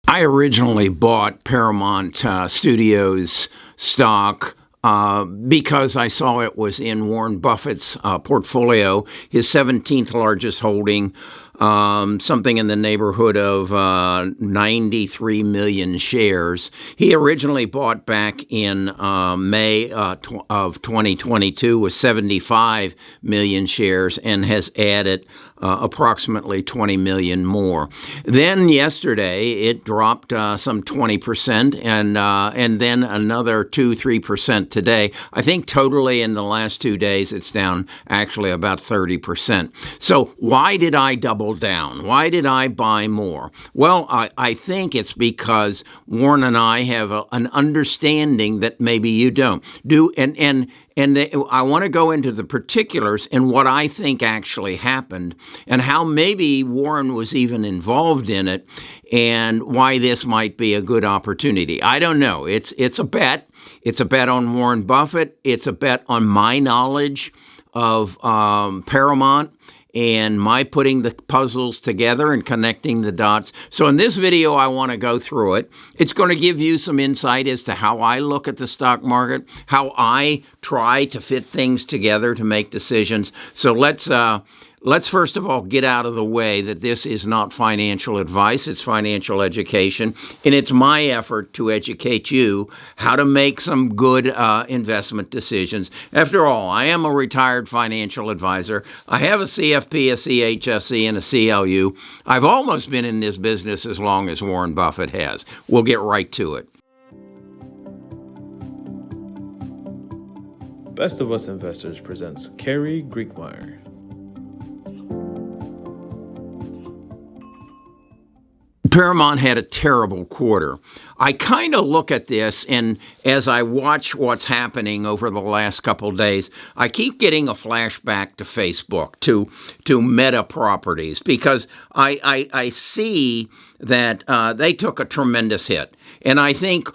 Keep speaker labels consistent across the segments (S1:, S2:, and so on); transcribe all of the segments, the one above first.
S1: I originally bought Paramount Studios stock because I saw it was in Warren Buffett's portfolio, his 17th largest holding, something in the neighborhood of 93 million shares. He originally bought back in May of 2022 with 75 million shares and has added approximately 20 million more. Then yesterday it dropped some 20%, and then another 2-3% today. I think totally in the last 2 days it's down actually about 30%. So why did I double down? Why did I buy more? Well, I think it's because Warren and I have an understanding that maybe you don't do, I want to go into the particulars and what I think actually happened and how maybe Warren was even involved in it and why this might be a good opportunity. I don't know. It's a bet. It's a bet on Warren Buffett. It's a bet on my knowledge of Paramount and my putting the puzzles together and connecting the dots. So in this video, I want to go through it. It's going to give you some insight as to how I look at the stock market, how I try to fit things together to make decisions. So let's first of all get out of the way that this is not financial advice, it's financial education, and it's my effort to educate you how to make some good investment decisions. After all, I am a retired financial advisor. I have a CFP, a CHSC, and a CLU. I've almost been in this business as long as Warren Buffett has. We'll get right to it.
S2: Best of Us Investors presents Kerry Griegmeyer.
S1: Paramount had a terrible quarter. I kind of look at this, and as I watch what's happening over the last couple of days, I keep getting a flashback to Facebook, to Meta Properties, because I see that they took a tremendous hit. And I think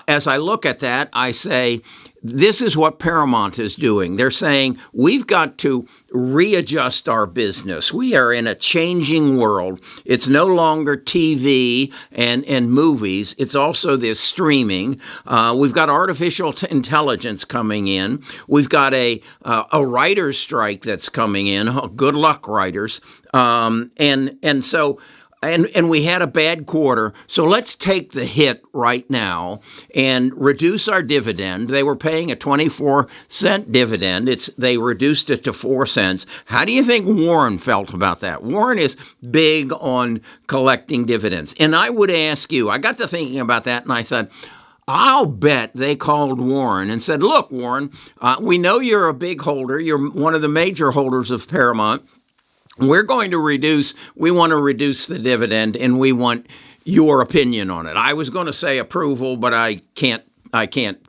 S1: as I look at that, I say, this is what Paramount is doing. They're saying, we've got to readjust our business. We are in a changing world. It's no longer TV and movies. It's also this streaming. We've got artificial intelligence coming in. We've got a writer's strike that's coming in. Good luck, writers. And we had a bad quarter, so let's take the hit right now and reduce our dividend. They were paying a 24-cent dividend. They reduced it to 4 cents. How do you think Warren felt about that? Warren is big on collecting dividends. And I would ask you, I got to thinking about that, and I said, I'll bet they called Warren and said, look, Warren, we know you're a big holder. You're one of the major holders of Paramount. We want to reduce the dividend, and we want your opinion on it. I was going to say approval, but I can't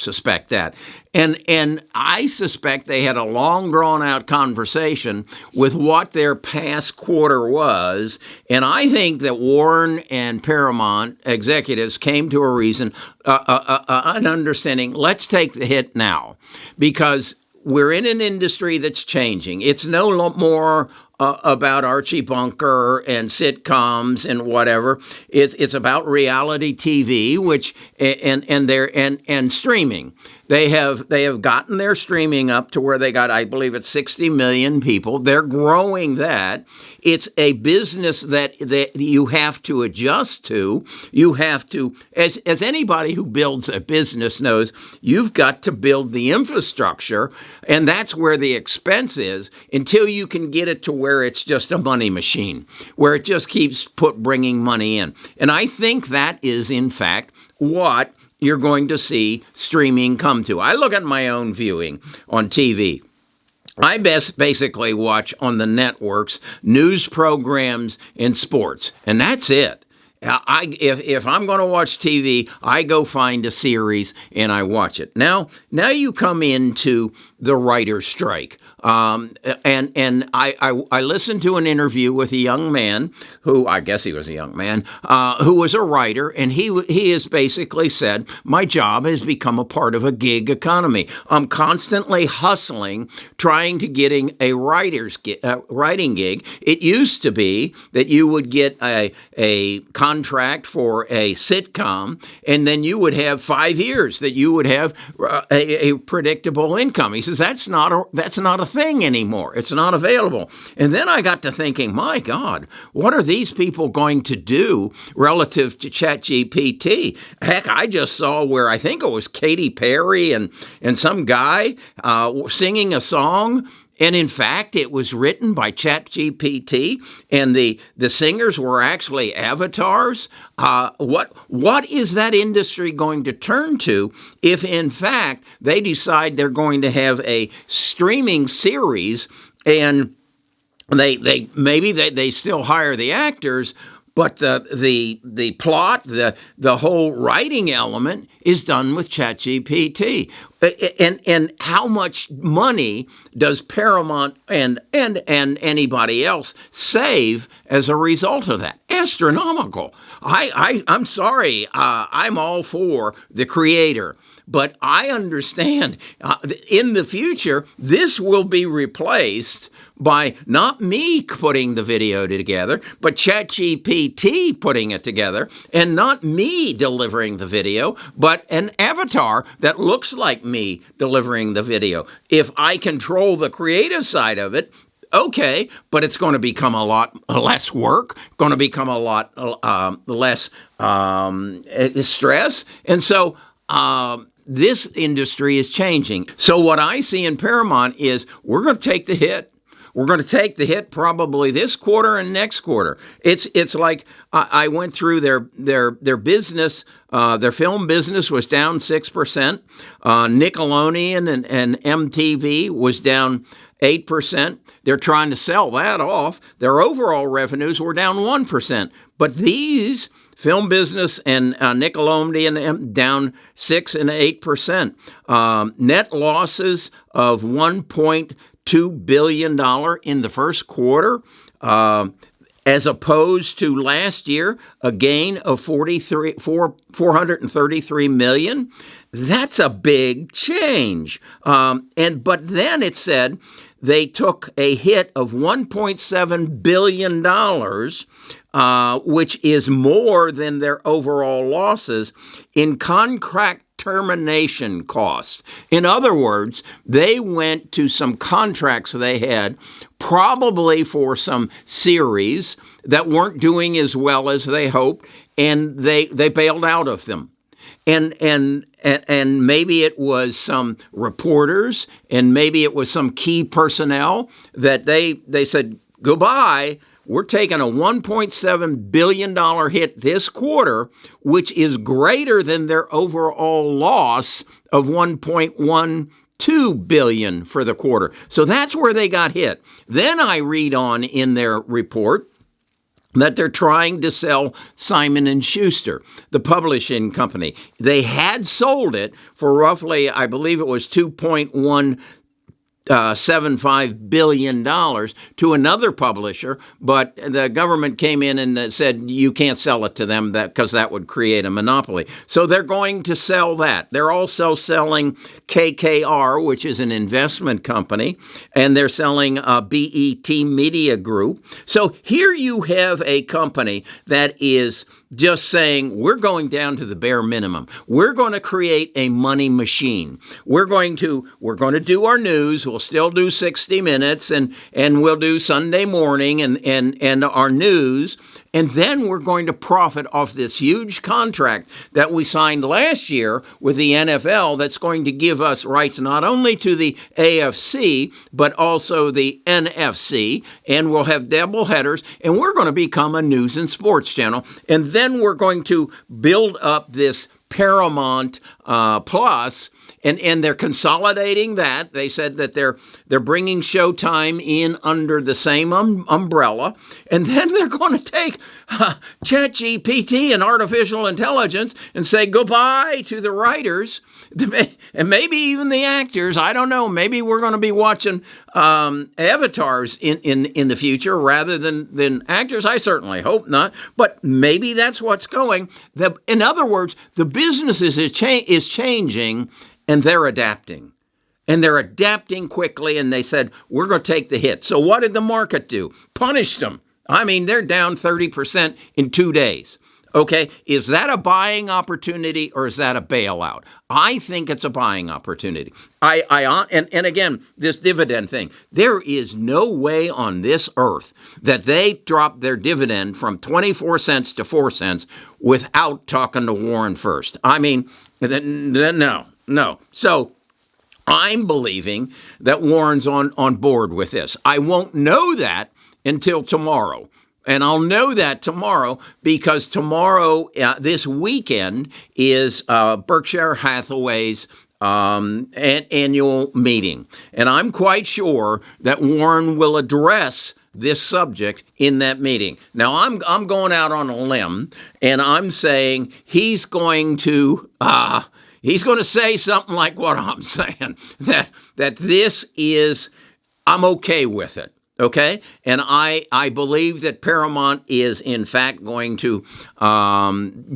S1: suspect that. And I suspect they had a long, drawn-out conversation with what their past quarter was, and I think that Warren and Paramount executives came to a reason, an understanding, let's take the hit now, because we're in an industry that's changing. It's no more about Archie Bunker and sitcoms and whatever. It's about reality TV, which and streaming. They have gotten their streaming up to where they got, I believe it's 60 million people. They're growing that. It's a business that you have to adjust to. You have to, as anybody who builds a business knows, you've got to build the infrastructure, and that's where the expense is until you can get it to where it's just a money machine, where it just keeps bringing money in. And I think that is, in fact, what you're going to see streaming come to. I look at my own viewing on TV. I basically watch on the networks news programs and sports, and that's it. If I'm going to watch TV, I go find a series and I watch it. Now you come into the writer's strike. And I listened to an interview with a young man who, I guess he was a young man, who was a writer, and he has basically said, my job has become a part of a gig economy. I'm constantly hustling, trying to getting a writing gig. It used to be that you would get a contract for a sitcom, and then you would have 5 years that you would have a predictable income. He says that's not a thing anymore. It's not available. And then I got to thinking, my God, what are these people going to do relative to ChatGPT? Heck, I just saw where I think it was Katy Perry and some guy singing a song. And in fact, it was written by ChatGPT, and the singers were actually avatars. What is that industry going to turn to if, in fact, they decide they're going to have a streaming series, and they still hire the actors, but the plot, the whole writing element is done with ChatGPT. And how much money does Paramount and anybody else save as a result of that? Astronomical. I'm sorry. I'm all for the creator. But I understand in the future, this will be replaced by not me putting the video together, but ChatGPT putting it together, and not me delivering the video, but an avatar that looks like me delivering the video. If I control the creative side of it, okay, but it's going to become a lot less work, going to become a lot less stress. And so this industry is changing. So what I see in Paramount is we're going to take the hit. We're going to take the hit probably this quarter and next quarter. It's like I went through their business. Their film business was down 6%. Nickelodeon and MTV was down 8%. They're trying to sell that off. Their overall revenues were down 1%. But these film business and Nickelodeon down 6 and 8%. Net losses of $1.2 billion in the first quarter, as opposed to last year, a gain of $433 million. That's a big change. But then it said they took a hit of $1.7 billion, which is more than their overall losses in contract termination costs. In other words, they went to some contracts they had, probably for some series that weren't doing as well as they hoped, and they bailed out of them. And maybe it was some reporters, and maybe it was some key personnel that they said, goodbye. We're taking a $1.7 billion hit this quarter, which is greater than their overall loss of $1.12 billion for the quarter. So that's where they got hit. Then I read on in their report that they're trying to sell Simon & Schuster, the publishing company. They had sold it for roughly, I believe it was $2.75 billion to another publisher, but the government came in and said you can't sell it to them because that would create a monopoly. So they're going to sell that. They're also selling KKR, which is an investment company, and they're selling BET Media Group. So here you have a company that is just saying we're going down to the bare minimum. We're going to create a money machine. We're going to do our news. We'll still do 60 Minutes and we'll do Sunday Morning and our news. And then we're going to profit off this huge contract that we signed last year with the NFL that's going to give us rights not only to the AFC, but also the NFC. And we'll have double headers. And we're going to become a news and sports channel. And then we're going to build up this Paramount Plus. And they're consolidating that. They said that they're bringing Showtime in under the same umbrella. And then they're going to take ChatGPT and artificial intelligence and say goodbye to the writers and maybe even the actors. I don't know. Maybe we're going to be watching avatars in the future rather than actors. I certainly hope not. But maybe that's what's going. In other words, the business is changing. And they're adapting. And they're adapting quickly, and they said, we're going to take the hit. So what did the market do? Punished them. I mean, they're down 30% in 2 days. Okay, is that a buying opportunity or is that a bailout? I think it's a buying opportunity. And again, this dividend thing, there is no way on this earth that they drop their dividend from 24 cents to 4 cents without talking to Warren first. I mean, no. So I'm believing that Warren's on board with this. I won't know that until tomorrow. And I'll know that tomorrow because tomorrow, this weekend, is Berkshire Hathaway's annual meeting. And I'm quite sure that Warren will address this subject in that meeting. Now, I'm going out on a limb, and I'm saying he's going to say something like what I'm saying, that this is, I'm okay with it. Okay, and I believe that Paramount is in fact going to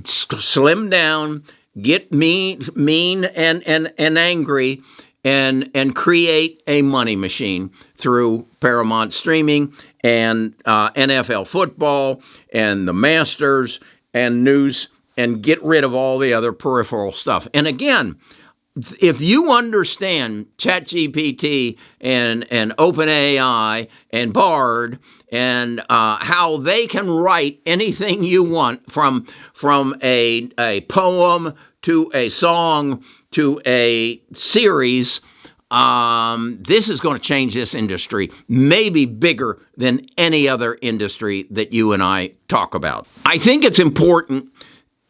S1: slim down, get mean and angry, and create a money machine through Paramount streaming and NFL football and the Masters and news, and get rid of all the other peripheral stuff. And again, if you understand ChatGPT and OpenAI and Bard and how they can write anything you want, from a poem to a song to a series, this is going to change this industry, maybe bigger than any other industry that you and I talk about. I think it's important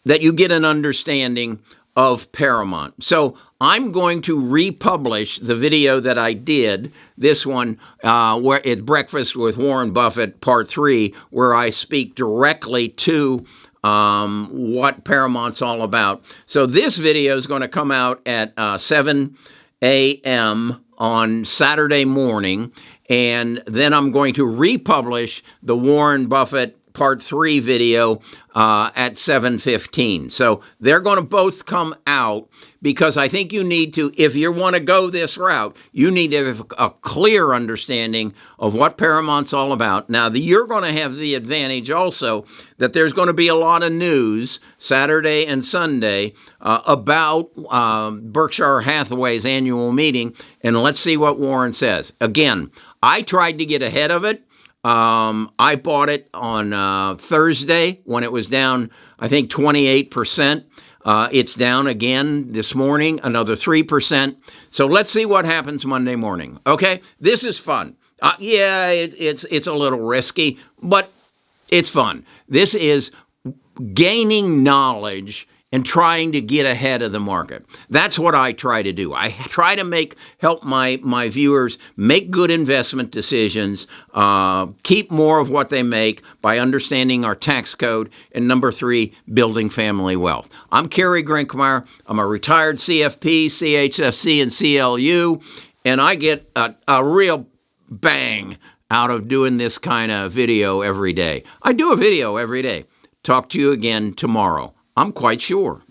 S1: that you get an understanding of Paramount. So I'm going to republish the video that I did, this one, where it's Breakfast with Warren Buffett, Part 3, where I speak directly to what Paramount's all about. So this video is going to come out at 7 a.m. on Saturday morning, and then I'm going to republish the Warren Buffett Part 3 video at 7:15. So they're going to both come out because I think you need to, if you want to go this route, you need to have a clear understanding of what Paramount's all about. Now, you're going to have the advantage also that there's going to be a lot of news Saturday and Sunday about Berkshire Hathaway's annual meeting, and let's see what Warren says. Again, I tried to get ahead of it. I bought it on Thursday when it was down, I think, 28%. It's down again this morning, another 3%. So let's see what happens Monday morning. Okay, this is fun. It's a little risky, but it's fun. This is gaining knowledge and trying to get ahead of the market. That's what I try to do. I try to help my viewers make good investment decisions, keep more of what they make by understanding our tax code, and number 3, building family wealth. I'm Kerry Grinkmeyer. I'm a retired CFP, CHSC, and CLU, and I get a real bang out of doing this kind of video every day. I do a video every day. Talk to you again tomorrow. I'm quite sure.